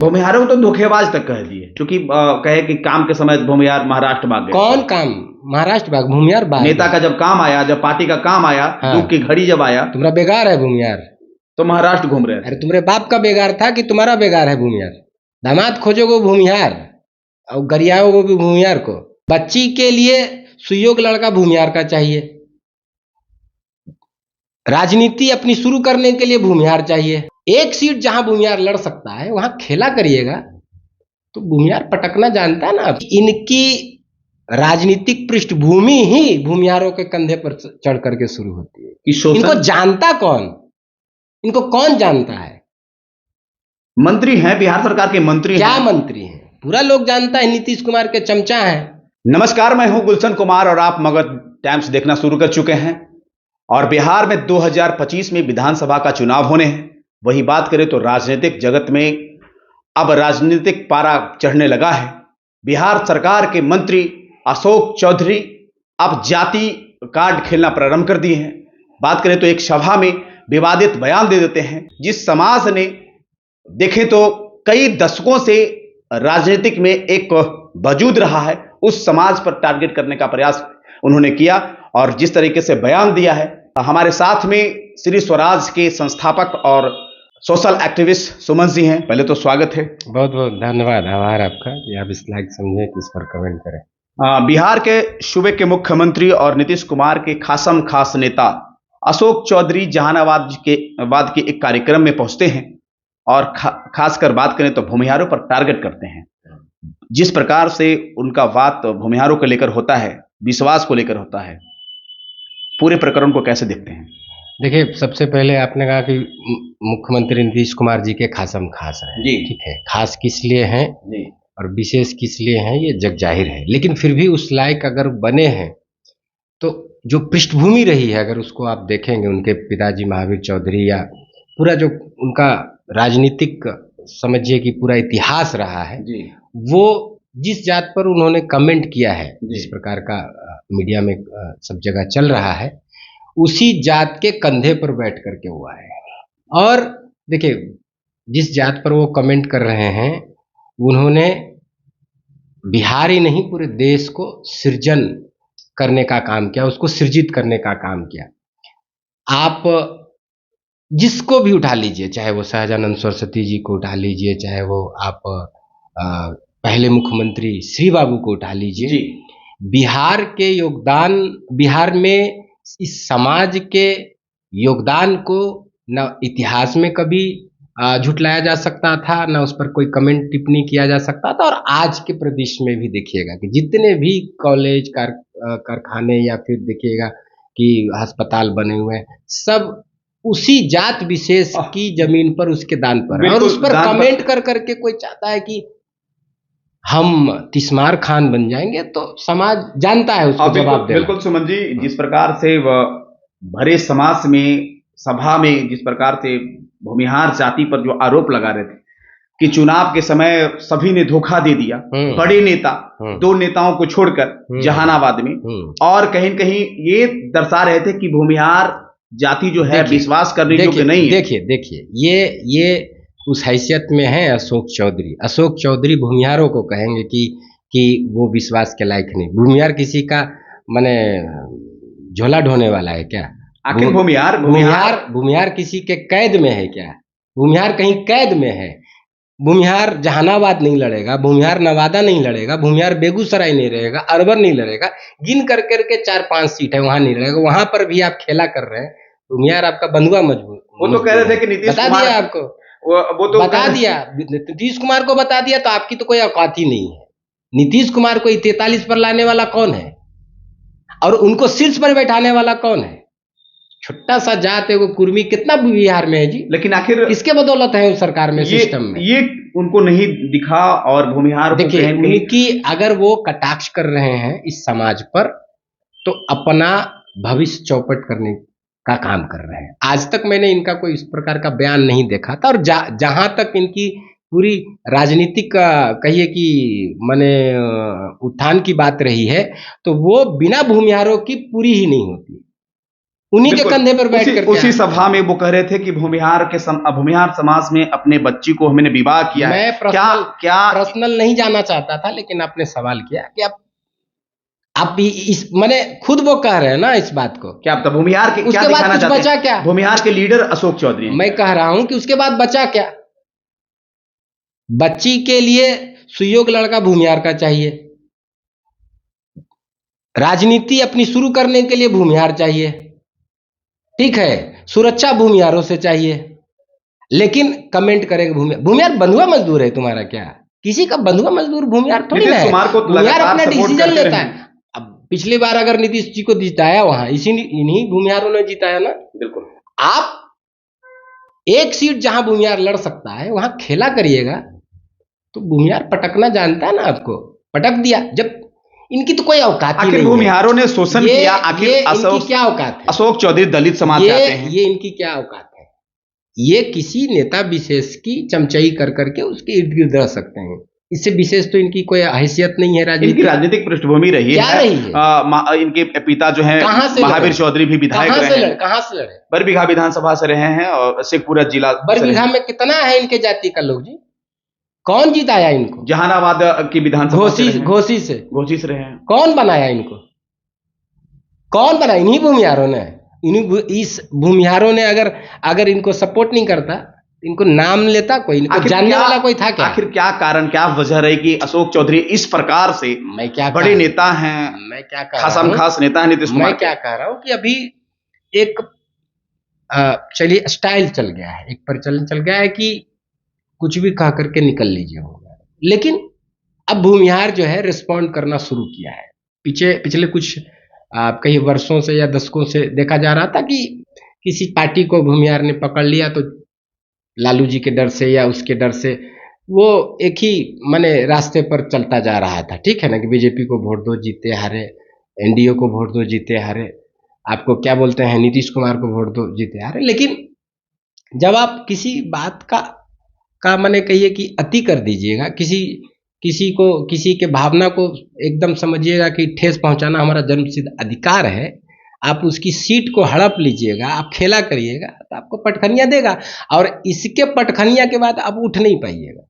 भूमिहारों को तो धोखेबाज तक कह दिए, क्योंकि कहे कि काम के समय भूमिहार महाराष्ट्र भाग गए। कौन काम? महाराष्ट्र भाग? भूमिहार भाग? नेता का जब काम आया, जब पार्टी का काम आया, हाँ। दुख की घड़ी जब आया, तुम्हारा बेगार है भूमिहार, तो महाराष्ट्र घूम रहे थे। अरे तुम्हारे बाप का बेगार था कि तुम्हारा बेगार है भूमिहार? दामाद खोजोगे भूमिहार और गरियाओगे भी भूमिहार को। बच्ची के लिए सुयोग्य लड़का भूमिहार का चाहिए, राजनीति अपनी शुरू करने के लिए भूमिहार चाहिए। एक सीट जहां भूमिहार लड़ सकता है वहां खेला करिएगा। तो भूमिहार पटकना जानता है ना। इनकी राजनीतिक पृष्ठभूमि ही भूमिहारों के कंधे पर चढ़ करके शुरू होती है। इनको जानता कौन? इनको कौन जानता है? मंत्री हैं, बिहार सरकार के मंत्री क्या हैं। मंत्री हैं? पूरा लोग जानता है नीतीश कुमार के चमचा हैं। नमस्कार, मैं हूं गुलशन कुमार और आप मगध टाइम्स देखना शुरू कर चुके हैं। और बिहार में 2025 में विधानसभा का चुनाव होने हैं। वही बात करें तो राजनीतिक जगत में अब राजनीतिक पारा चढ़ने लगा है। बिहार सरकार के मंत्री अशोक चौधरी अब जाति कार्ड खेलना प्रारंभ कर दिए हैं। बात करें तो एक सभा में विवादित बयान दे देते हैं। जिस समाज ने देखें तो कई दशकों से राजनीतिक में एक वजूद रहा है, उस समाज पर टारगेट करने का प्रयास उन्होंने किया और जिस तरीके से बयान दिया है। हमारे साथ में श्री स्वराज के संस्थापक और सोशल एक्टिविस्ट सुमन जी हैं। पहले तो स्वागत है। बहुत बहुत धन्यवाद, आभार आपका कि आप इस लायक समझे कि इस पर कमेंट करें। बिहार के सूबे के मुख्यमंत्री और नीतीश कुमार के खासम खास नेता अशोक चौधरी जहानाबाद के एक कार्यक्रम में पहुंचते हैं और खासकर बात करें तो भूमिहारों पर टारगेट करते हैं। जिस प्रकार से उनका बात भूमिहारों को लेकर होता है, विश्वास को लेकर होता है, पूरे प्रकरण को कैसे देखते हैं? देखिए, सबसे पहले आपने कहा कि मुख्यमंत्री नीतीश कुमार जी के खासम खास हैं जी। ठीक है, खास किस लिए हैं जी और विशेष किस लिए हैं ये जग जाहिर है, लेकिन फिर भी उस लायक अगर बने हैं तो जो पृष्ठभूमि रही है अगर उसको आप देखेंगे, उनके पिताजी महावीर चौधरी या पूरा जो उनका राजनीतिक समझिए कि पूरा इतिहास रहा है जी। वो जिस जात पर उन्होंने कमेंट किया है, जिस प्रकार का मीडिया में सब जगह चल रहा है, उसी जात के कंधे पर बैठ करके हुआ है। और देखिए, जिस जात पर वो कमेंट कर रहे हैं उन्होंने बिहार ही नहीं पूरे देश को सृजन करने का काम किया, उसको सृजित करने का काम किया। आप जिसको भी उठा लीजिए, चाहे वो सहजानंद सरस्वती जी को उठा लीजिए, चाहे वो आप पहले मुख्यमंत्री श्री बाबू को उठा लीजिए, बिहार के योगदान, बिहार में इस समाज के योगदान को न इतिहास में कभी झुटलाया जा सकता था, न उस पर कोई कमेंट टिप्पणी किया जा सकता था। और आज के परिदृश्य में भी देखिएगा कि जितने भी कॉलेज कारखाने या फिर देखिएगा कि अस्पताल बने हुए हैं, सब उसी जात विशेष की जमीन पर, उसके दान पर, और उस पर कमेंट कर करके कोई चाहता है कि हम तिस्मार खान बन जाएंगे, तो समाज जानता है उसको जवाब देना। बिल्कुल सुमन जी, जिस प्रकार से भरे समाज में, सभा में जिस प्रकार से भूमिहार जाति पर जो आरोप लगा रहे थे कि चुनाव के समय सभी ने धोखा दे दिया, बड़े नेता, दो नेताओं को छोड़कर जहानाबाद में, और कहीं कहीं ये दर्शा रहे थे कि भूमिहार जाति जो है विश्वास करने योग्य नहीं है। देखिए ये उस हैसियत में है अशोक चौधरी। अशोक चौधरी भूमिहारों को कहेंगे कि वो विश्वास के लायक नहीं। भूमिहार किसी का माने झोला ढोने वाला है क्या? आखिर भूमिहार किसी के कैद में है क्या? भूमिहार कहीं कैद में है? भूमिहार जहानाबाद नहीं लड़ेगा, भूमिहार नवादा नहीं लड़ेगा, भूमिहार बेगूसराय नहीं लड़ेगा, अरबर नहीं लड़ेगा, गिन कर करके 4-5 सीट है वहां नहीं लड़ेगा। वहां पर भी आप खेला कर रहे हैं। भूमिहार आपका बंधुआ मजबूत। वो तो कह रहे थे कि नीतीश बता दिया आपको, वो तो बता दिया, नीतीश कुमार को बता दिया, तो आपकी तो कोई औकात ही नहीं है। नीतीश कुमार को 43 पर लाने वाला कौन है और उनको शीर्ष पर बैठाने वाला कौन है? छोटा सा जात है वो, कुर्मी कितना बिहार में है जी, लेकिन आखिर किसके बदौलत है उस सरकार में, सिस्टम में? ये उनको नहीं दिखा। और भूमिहार देखिए, उनकी अगर वो कटाक्ष कर रहे हैं इस समाज पर, तो अपना भविष्य चौपट करने का काम कर रहे हैं। आज तक मैंने इनका कोई इस प्रकार का बयान नहीं देखा था। और जहां तक इनकी पूरी राजनीतिक कहिए कि माने उत्थान की बात रही है, तो वो बिना भूमिहारों की पूरी ही नहीं होती। उन्हीं के कंधे पर बैठ कर उसी सभा में वो कह रहे थे कि भूमिहार समाज में अपने बच्ची को हमने विवाह किया है। मैं पर्सनल नहीं जाना चाहता था, लेकिन आपने सवाल किया कि आप इस मैंने खुद वो कह रहे हैं ना इस बात को, क्या आप भूमिहार के क्या दिखाना चाहते हैं? बचा क्या? भूमिहार के लीडर अशोक चौधरी। मैं कह रहा हूं कि उसके बाद बचा क्या? बच्ची के लिए सुयोग्य लड़का भूमिहार का चाहिए, राजनीति अपनी शुरू करने के लिए भूमिहार चाहिए, ठीक है, सुरक्षा भूमिहारों से चाहिए, लेकिन कमेंट करेगा भूमिहार बंधुआ मजदूर है तुम्हारा क्या? किसी का बंधुआ मजदूर भूमिहार थोड़ी ना है। भूमिहार अपना डिसीजन लेता है। अब पिछली बार अगर नीतीश जी को जिताया वहां इन्हीं भूमिहारों ने जिताया ना। बिल्कुल। आप एक सीट जहां भूमिहार लड़ सकता है वहां खेला करिएगा, तो भूमिहार पटकना जानता है ना, आपको पटक दिया। जब इनकी तो कोई औकात ही नहीं है। भूमिहारों ने शोषण किया, आखिर इनकी क्या औकात है? अशोक चौधरी दलित समाज से आते हैं, ये इनकी क्या औकात है? ये किसी नेता विशेष की चमचाई कर करके उसके इर्द गिर्द रह सकते हैं, इससे विशेष तो इनकी कोई हैसियत नहीं है। इनकी राजनीतिक पृष्ठभूमि रही है। इनके पिता जो है महावीर चौधरी भी विधायक रहे हैं। कहां से लड़े? बरबीघा विधानसभा से रहे हैं और शेखपुरा जिला। बरबीघा में कितना है इनके जाति का लोग जी? कौन जिताया इनको? जहानाबाद की विधानसभा घोसी से रहे हैं। कौन बनाया इनको? कौन बनाया? इन्हीं भूमिहारों ने। इस भूमिहारों ने अगर इनको सपोर्ट नहीं करता, इनको नाम लेता कोई, इनको जानने वाला कोई था क्या? आखिर क्या कारण, क्या वजह रही कि अशोक चौधरी इस प्रकार से बड़े नेता हैं? मैं क्या कह रहा हूं, खास नेता है नीतीश कुमार। मैं क्या कह रहा हूं कि अभी एक चलिए स्टाइल चल गया है, एक प्रचलन चल गया है कि कुछ भी कह करके निकल लीजिए होगा, लेकिन अब भूमिहार जो है रिस्पॉन्ड करना शुरू किया है। पिछले कुछ कई वर्षों से या दशकों से देखा जा रहा था कि किसी पार्टी को भूमिहार ने पकड़ लिया तो लालू जी के डर से या उसके डर से वो एक ही माने रास्ते पर चलता जा रहा था, ठीक है ना, कि बीजेपी को वोट दो जीते हारे, एनडीए को वोट दो जीते हारे, आपको क्या बोलते हैं नीतीश कुमार को वोट दो जीते हारे। लेकिन जब आप किसी बात का माने कहिए कि अति कर दीजिएगा, किसी के भावना को एकदम समझिएगा कि ठेस पहुंचाना हमारा जन्मसिद्ध अधिकार है, आप उसकी सीट को हड़प लीजिएगा, आप खेला करिएगा तो आपको पटखनिया देगा, और इसके पटखनिया के बाद आप उठ नहीं पाइएगा।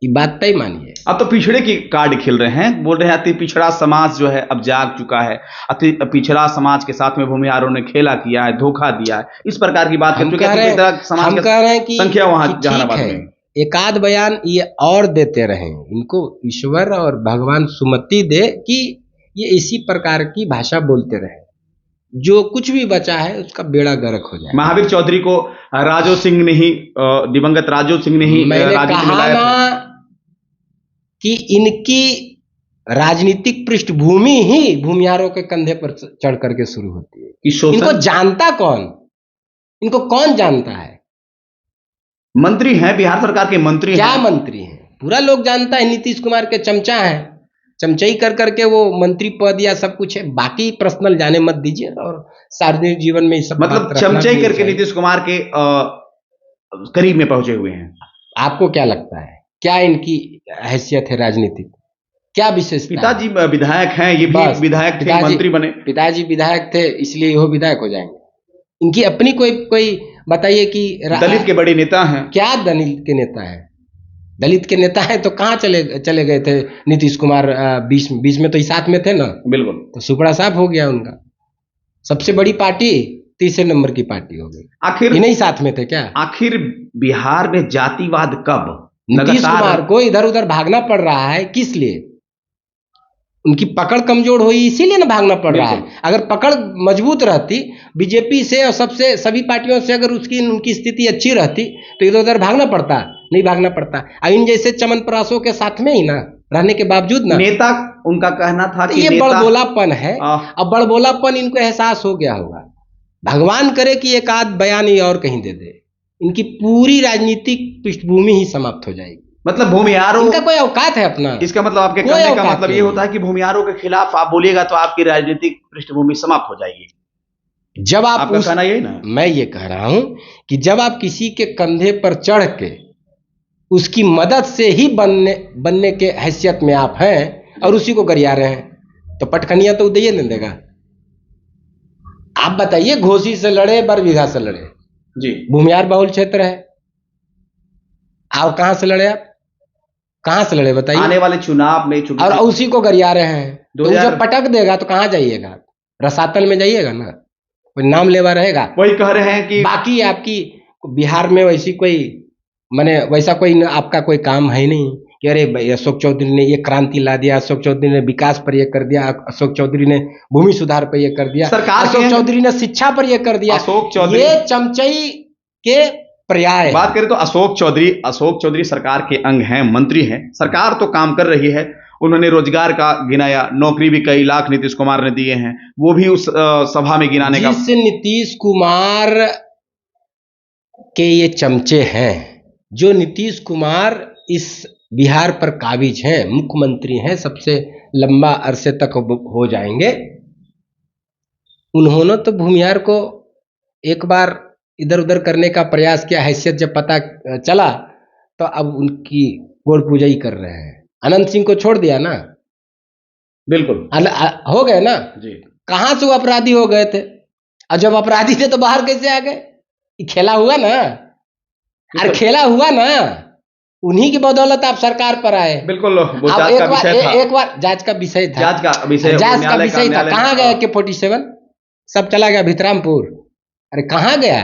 ये बात तय मानिए। अब तो पिछड़े की कार्ड खेल रहे हैं, बोल रहे हैं अति पिछड़ा समाज जो है अब जाग चुका है, अति पिछड़ा समाज के साथ में भूमिहारों ने खेला किया है, धोखा दिया है, इस प्रकार की बात हम कह रहे हैं कि संख्या वहां जहानाबाद में एक आध बयान ये और देते रहे, इनको ईश्वर और भगवान सुमति दे कि ये इसी प्रकार की भाषा बोलते रहे, जो कुछ भी बचा है उसका बेड़ा गर्क हो जाए। महावीर चौधरी को राजो सिंह ने ही, दिवंगत राजो सिंह ने ही, मैंने कहा ना कि इनकी राजनीतिक पृष्ठभूमि ही भूमिहारों के कंधे पर चढ़ करके शुरू होती है। इनको जानता कौन? इनको कौन जानता है? मंत्री हैं, बिहार सरकार के मंत्री क्या मंत्री हैं? पूरा लोग जानता है नीतीश कुमार के चमचा हैं, चमचाई कर करके वो मंत्री पद या सब कुछ है, बाकी पर्सनल जाने मत दीजिए। और सार्वजनिक जीवन में सब मतलब चमचाई करके नीतीश कुमार के करीब में पहुंचे हुए हैं। आपको क्या लगता है, क्या इनकी हैसियत है राजनीतिक? क्या विशेष? पिताजी विधायक हैं, ये भी विधायक थे, मंत्री बने। पिताजी विधायक थे इसलिए वो विधायक हो जाएंगे? इनकी अपनी कोई बताइए कि दलित के बड़े नेता हैं। क्या दलित के नेता है? दलित के नेता है तो कहाँ चले गए थे नीतीश कुमार? बीच में तो ही साथ में थे ना। बिल्कुल। तो सुपड़ा साफ हो गया उनका। सबसे बड़ी पार्टी तीसरे नंबर की पार्टी हो गई, आखिर नहीं साथ में थे क्या? आखिर बिहार में जातिवाद कब? नीतीश कुमार को इधर उधर भागना पड़ रहा है, किस लिए? उनकी पकड़ कमजोर हुई इसीलिए ना भागना पड़ रहा है। अगर पकड़ मजबूत रहती बीजेपी से और सभी पार्टियों से, अगर उनकी स्थिति अच्छी रहती तो इधर उधर भागना पड़ता नहीं, भागना पड़ता। इन जैसे चमनप्रासों के साथ में ही ना रहने के बावजूद ना, नेता उनका कहना था कि ये बड़बोलापन है। अब बड़बोलापन इनको एहसास हो गया होगा। भगवान करे कि एक आध बयान ही और कहीं दे दे, इनकी पूरी राजनीतिक पृष्ठभूमि ही समाप्त हो जाएगी। मतलब भूमिहारों, इनका कोई औकात है अपना? इसका मतलब आपके कहने का मतलब ये होता है कि भूमिहारों के खिलाफ आप बोलिएगा तो आपकी राजनीतिक पृष्ठभूमि समाप्त हो जाएगी। जब आप आपका कहना यही ना? मैं ये कह रहा हूं कि जब आप किसी के कंधे पर चढ़ के उसकी मदद से ही बनने के हैसियत में आप हैं और उसी को गरिया रहे हैं, तो पटखनिया तो उदय नहीं देगा। आप बताइए, घोसी से लड़े, बरबीघा से लड़े जी, भूमिहार बहुल क्षेत्र है। और कहां से लड़े आप, कहां से लड़े बताइए? आने वाले चुनाव में और उसी को गरिया रहे हैं, तो वो जब पटक देगा तो कहां जाइएगा? रसातल में जाइएगा ना, कोई नाम लेवा रहेगा। वही कह रहे हैं कि बाकी आपकी बिहार में वैसी कोई माने वैसा कोई आपका कोई काम है नहीं कि अरे भाई अशोक चौधरी ने ये क्रांति ला दिया, अशोक चौधरी ने विकास पर ये कर दिया, अशोक चौधरी ने भूमि सुधार पर ये कर दिया, सरकार अशोक चौधरी ने शिक्षा पर ये कर दिया। अशोक चौधरी ये चमचई के पर्याय बात करें तो अशोक चौधरी सरकार के अंग हैं, मंत्री हैं, सरकार तो काम कर रही है। उन्होंने रोजगार का गिनाया, नौकरी भी कई लाख नीतीश कुमार ने दिए हैं, वो भी उस सभा में गिनाने का। जिस नीतीश कुमार के ये चमचे हैं, जो नीतीश कुमार इस बिहार पर काबिज हैं, मुख्यमंत्री हैं, सबसे लंबा अरसे तक हो जाएंगे, उन्होंने तो भूमिहार को एक बार इधर उधर करने का प्रयास किया। हैसियत जब पता चला तो अब उनकी गोड़ पूजा ही कर रहे हैं। अनंत सिंह को छोड़ दिया ना, बिल्कुल हो गए ना जी। कहां से वो अपराधी हो गए थे, और जब अपराधी थे तो बाहर कैसे आ गए? खेला हुआ ना, अरे खेला हुआ ना, उन्हीं की बदौलत आप सरकार पर आए। बिल्कुल, वो अब जांच का विषय था। एक बार जांच का विषय था, जांच का विषय था। कहाँ गया के 47 सब चला गया भितरामपुर? अरे कहाँ गया?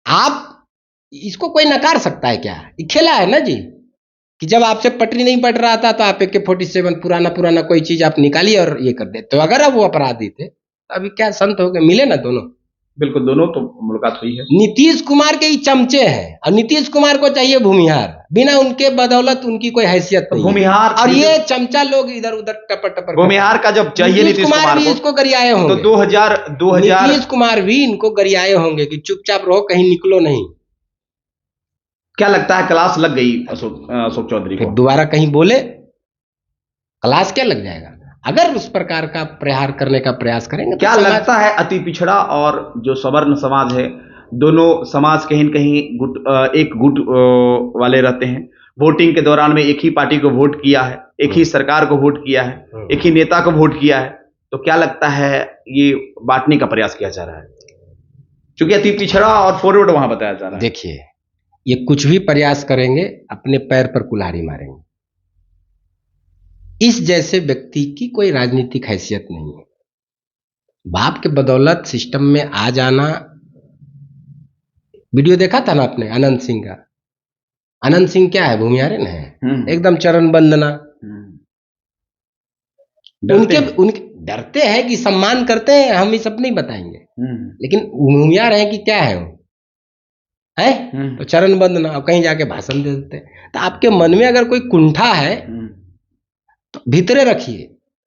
आप इसको कोई नकार सकता है क्या? ये खेला है ना जी, कि जब आपसे पटरी नहीं पट रहा था तो आप AK-47 पुराना कोई चीज आप निकालिए और ये कर देते। तो अगर अब वो अपराधी थे तो अभी क्या संत हो गए? मिले ना दोनों, बिल्कुल, दोनों तो मुलाकात हुई है। नीतीश कुमार के ही चमचे हैं, और नीतीश कुमार को चाहिए भूमिहार, बिना उनके बदौलत उनकी कोई हैसियत नहीं। भूमिहार और ये चमचा लोग इधर उधर टपर भूमिहार का जब चाहिए नीतीश कुमार भी इसको गरियाए होंगे, तो 2000 नीतीश कुमार भी इनको गरियाए होंगे कि चुपचाप रहो, कहीं निकलो नहीं। क्या लगता है क्लास लग गई अशोक चौधरी को? दोबारा कहीं बोले क्लास क्या लग जाएगा अगर उस प्रकार का प्रहार करने का प्रयास करेंगे? क्या लगता है अति पिछड़ा और जो सवर्ण समाज है, दोनों समाज कहीं न कहीं एक गुट वाले रहते हैं। वोटिंग के दौरान में एक ही पार्टी को वोट किया है, एक ही सरकार को वोट किया है, एक ही नेता को वोट किया है, तो क्या लगता है ये बांटने का प्रयास किया जा रहा है? क्योंकि अति पिछड़ा और फॉरवर्ड वहां बताया जा रहा है। देखिए, ये कुछ भी प्रयास करेंगे अपने पैर पर कुल्हाड़ी मारेंगे। इस जैसे व्यक्ति की कोई राजनीतिक हैसियत नहीं है। बाप के बदौलत सिस्टम में आ जाना। वीडियो देखा था ना आपने अनंत सिंह का? अनंत सिंह क्या है? भूमिहारिन है, एकदम चरण बंदना। उनके डरते हैं कि सम्मान करते हैं, हम ये सब नहीं बताएंगे, लेकिन भूमिहार है कि क्या है वो है, तो चरण बंदना, अब कहीं जाके भाषण दे देते हैं। तो आपके मन में अगर कोई कुंठा है तो भीतरे रखिए,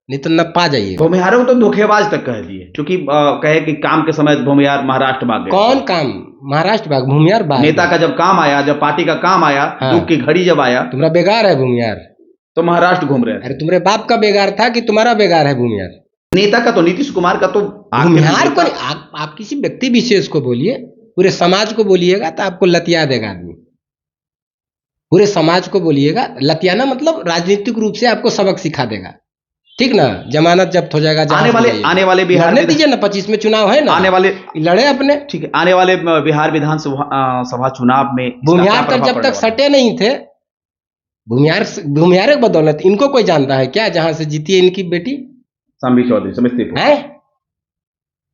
नहीं तो न पा जाइए। भूमिहारों को तो धोखेबाज तक कह दिए, क्योंकि कहे कि काम के समय भूमिहार महाराष्ट्र भाग गए। कौन काम महाराष्ट्र भाग? भूमिहार भाग नेता का जब काम आया, जब पार्टी का काम आया, दुख की घड़ी जब आया, तुम्हारा बेगार है भूमिहार, तो महाराष्ट्र घूम रहे। अरे तुम्हारे बाप का बेगार था कि तुम्हारा बेगार है भूमिहार? नेता का तो, नीतीश कुमार का तो। भूमिहार को आप किसी व्यक्ति विशेष को बोलिए, पूरे समाज को बोलिएगा तो आपको लतिया देगा आदमी। पूरे समाज को बोलिएगा, लतियाना मतलब राजनीतिक रूप से आपको सबक सिखा देगा, ठीक ना? जमानत जब्त हो जाएगा। आने वाले बिहार में दीजिए ना, 25 में चुनाव है ना, आने वाले लड़े अपने, ठीक है। आने वाले बिहार विधानसभा चुनाव में भूमिहार तक जब तक सटे नहीं थे, भूमिहार के बदौलत इनको कोई जानता है क्या? जहां से जीती है इनकी बेटी शाम्बी चौधरी समस्तीपुर है।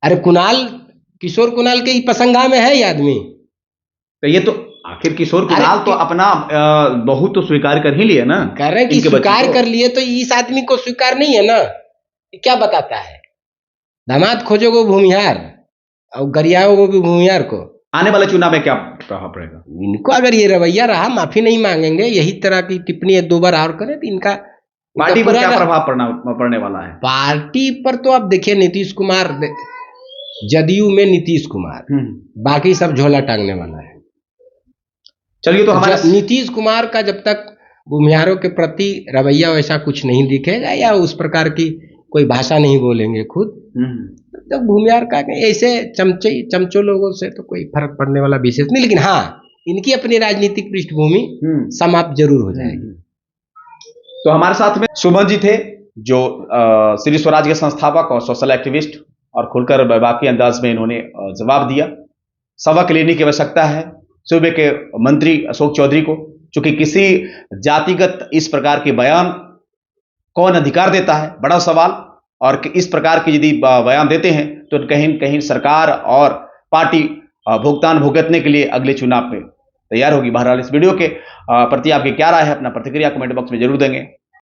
अरे किशोर कुणाल के ही पसंगा में है ये आदमी। तो ये तो आखिर किशोर कुणाल तो अपना बहू तो स्वीकार कर ही लिया ना, कह रहे कि स्वीकार कर लिए, तो इस आदमी को स्वीकार नहीं है ना। क्या बताता है? दामाद खोजोगे भूमिहार और गरियाओगे भी भूमिहार को। आने वाले चुनाव में क्या प्रभाव पड़ेगा इनको? अगर ये रवैया रहा, माफी नहीं मांगेंगे, यही तरह की टिप्पणी 2 बार और करें, तो इनका पार्टी पर क्या प्रभाव पड़ने वाला है? पार्टी पर तो आप देखिए, नीतीश कुमार, जदयू में नीतीश कुमार, बाकी सब झोला टांगने वाला है। चलिए, तो हमारे नीतीश कुमार का जब तक भूमिहारों के प्रति रवैया वैसा कुछ नहीं दिखेगा, या उस प्रकार की कोई भाषा नहीं बोलेंगे खुद, तो भूमिहार का ऐसे चमचो लोगों से तो कोई फर्क पड़ने वाला विशेष नहीं। लेकिन हाँ, इनकी अपनी राजनीतिक पृष्ठभूमि समाप्त जरूर हो जाएगी। तो हमारे साथ में सुमन जी थे, जो श्री स्वराज के संस्थापक और सोशल एक्टिविस्ट और खुलकर बाकी अंदाज में इन्होंने जवाब दिया। सबक लेने की आवश्यकता है सूबे के मंत्री अशोक चौधरी को, चूंकि किसी जातिगत इस प्रकार के बयान कौन अधिकार देता है, बड़ा सवाल। और इस प्रकार के यदि बयान देते हैं तो कहीं कहीं सरकार और पार्टी भुगतान भुगतने के लिए अगले चुनाव में तैयार होगी। बहरहाल इस वीडियो के प्रति आपकी क्या राय है, अपना प्रतिक्रिया कमेंट बॉक्स में जरूर देंगे।